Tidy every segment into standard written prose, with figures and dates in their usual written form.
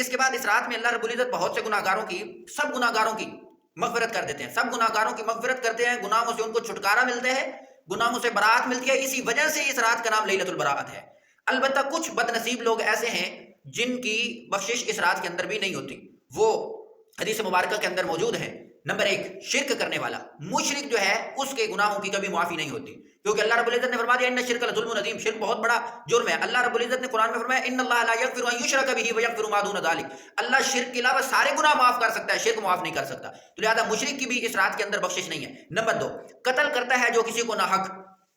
اس کے بعد اس رات میں اللہ رب العزت بہت سے گناہگاروں کی، سب گناہگاروں کی مغفرت کر دیتے ہیں، سب گناہگاروں کی مغفرت کرتے ہیں، گناہوں سے ان کو چھٹکارا ملتا ہے، گناہوں سے برات ملتی ہے، اسی وجہ سے اس رات کا نام لیلۃ البراءت ہے۔ البتہ کچھ بد نصیب لوگ ایسے ہیں جن کی بخشش اس رات کے اندر بھی نہیں ہوتی، وہ حدیث مبارکہ کے اندر موجود ہے۔ نمبر ایک، شرک کرنے والا، مشرک جو ہے اس کے گناہوں کی کبھی معافی نہیں ہوتی، کیونکہ اللہ رب العزت نے فرما دیا ان الشرک لظلم عظیم، شرک بہت بڑا جرم ہے۔ اللہ رب العزت نے قرآن میں فرمایا ان اللہ لا یغفر ان یشرک بہ ویغفر ما دون ذلک، اللہ شرک کے علاوہ سارے گناہ معاف کر سکتا ہے، شرک معاف نہیں کر سکتا، تو لہذا مشرک کی بھی اس رات کے اندر بخشش نہیں ہے۔ نمبر دو، قتل کرتا ہے جو کسی کو ناحق،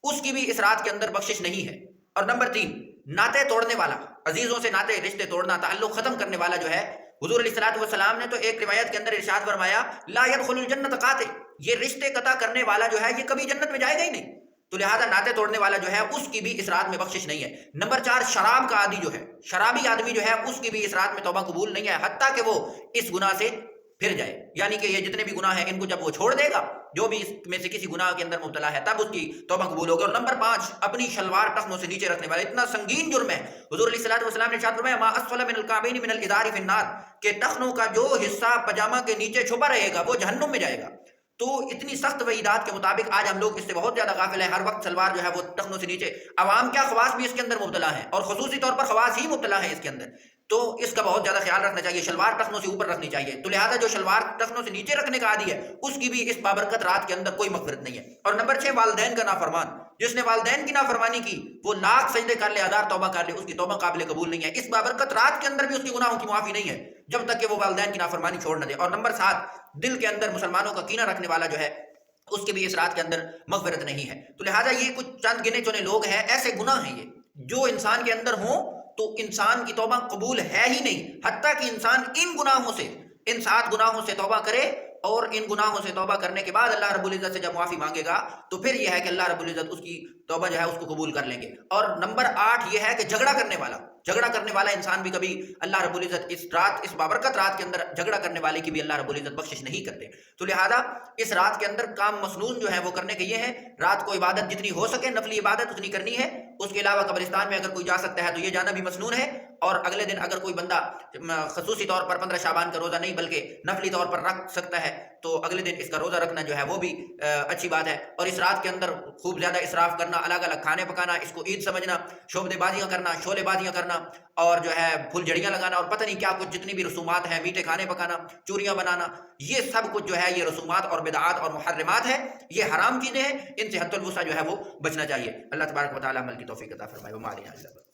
اس کی بھی اس رات کے اندر بخشش نہیں ہے۔ اور نمبر تین، ناطے توڑنے والا، عزیزوں سے ناطے رشتے توڑنا، تعلق ختم کرنے والا جو ہے، حضور علیہ الصلوۃ والسلام نے تو ایک روایت کے اندر ارشاد فرمایا لا يدخل الجنت قاطع، یہ رشتے قطع کرنے والا جو ہے یہ کبھی جنت میں جائے گا ہی نہیں، تو لہذا ناطے توڑنے والا جو ہے اس کی بھی اس رات میں بخشش نہیں ہے۔ نمبر چار، شراب کا عادی جو ہے، شرابی آدمی جو ہے اس کی بھی اس رات میں توبہ قبول نہیں ہے، حتیٰ کہ وہ اس گناہ سے پھر جائے، یعنی کہ یہ جتنے بھی گناہ ہیں ان کو جب وہ چھوڑ دے گا، جو بھی اس میں سے کسی گناہ کے اندر مبتلا ہے، تب اس کی توبہ قبول ہوگی۔ اور نمبر پانچ، اپنی شلوار ٹخنوں سے نیچے رکھنے والا، اتنا سنگین جرم ہے، حضور علیہ الصلوۃ والسلام نے ارشاد فرمایا ما اسفل من الکعبین من الازار فی النار، کہ ٹخنوں کا جو حصہ پاجامہ کے نیچے چھپا رہے گا وہ جہنم میں جائے گا۔ تو اتنی سخت وعیدات کے مطابق آج ہم لوگ اس سے بہت زیادہ غافل ہیں، ہر وقت شلوار جو ہے وہ ٹخنوں سے نیچے، عوام کیا خواص بھی اس کے اندر مبتلا ہیں، اور خصوصی طور پر خواص ہی مبتلا ہیں اس کے اندر، تو اس کا بہت زیادہ خیال رکھنا چاہیے، شلوار ٹخنوں سے اوپر رکھنی چاہیے، تو لہذا جو شلوار ٹخنوں سے نیچے رکھنے کا عادی ہے اس کی بھی اس بابرکت رات کے اندر کوئی مغفرت نہیں ہے۔ اور نمبر چھ، والدین کا نافرمان، جس نے والدین کی نافرمانی کی وہ لاکھ سجدے کر لے، ہزار توبہ کر لے، اس کی توبہ قابل قبول نہیں ہے، اس بابرکت رات کے اندر بھی اس کے گناہوں کی معافی نہیں ہے جب تک کہ وہ والدین کی نافرمانی چھوڑ نہ دے۔ اور نمبر سات، دل کے اندر مسلمانوں کا کینہ رکھنے والا جو ہے اس کی بھی اس رات کے اندر مغفرت نہیں ہے۔ تو لہٰذا یہ کچھ چند گنے چنے لوگ ہیں، ایسے گناہ ہیں یہ جو انسان کے اندر ہوں تو انسان کی توبہ قبول ہے ہی نہیں، حتیٰ کہ انسان ان گناہوں سے، ان 7 گناہوں سے توبہ کرے، اور ان گناہوں سے توبہ کرنے کے بعد اللہ رب العزت سے جب معافی مانگے گا تو پھر یہ ہے کہ اللہ رب العزت اس کی توبہ جو ہے اس کو قبول کر لیں گے۔ اور نمبر 8 یہ ہے کہ جھگڑا کرنے والا، جھگڑا کرنے والا انسان بھی کبھی اللہ رب العزت اس رات، اس بابرکت رات کے اندر جھگڑا کرنے والے کی بھی اللہ رب العزت بخشش نہیں کرتے۔ تو لہذا اس رات کے اندر کام مسنون جو ہے وہ کرنے کے یہ ہیں، رات کو عبادت جتنی ہو سکے، نفلی عبادت اتنی کرنی ہے، اس کے علاوہ قبرستان میں اگر کوئی جا سکتا ہے تو یہ جانا بھی مسنون ہے، اور اگلے دن اگر کوئی بندہ خصوصی طور پر 15 شعبان کا روزہ نہیں بلکہ نفلی طور پر رکھ سکتا ہے تو اگلے دن اس کا روزہ رکھنا جو ہے وہ بھی اچھی بات ہے۔ اور اس رات کے اندر خوب زیادہ اسراف کرنا، الگ الگ کھانے پکانا، اس کو عید سمجھنا، شعبدے بازیاں کرنا، شعلے بازیاں کرنا، اور جو ہے پھول جھڑیاں لگانا، اور پتہ نہیں کیا کچھ جتنی بھی رسومات ہیں، میٹھے کھانے پکانا، چوریاں بنانا، یہ سب کچھ جو ہے یہ رسومات اور بدعات اور محرمات ہیں، یہ حرام چیزیں ہیں، ان سے حد الوسع جو ہے وہ بچنا چاہیے۔ اللہ تبارک و تعالی عمل کی توفیق عطا فرمائے۔ وما علینا الا البلاغ۔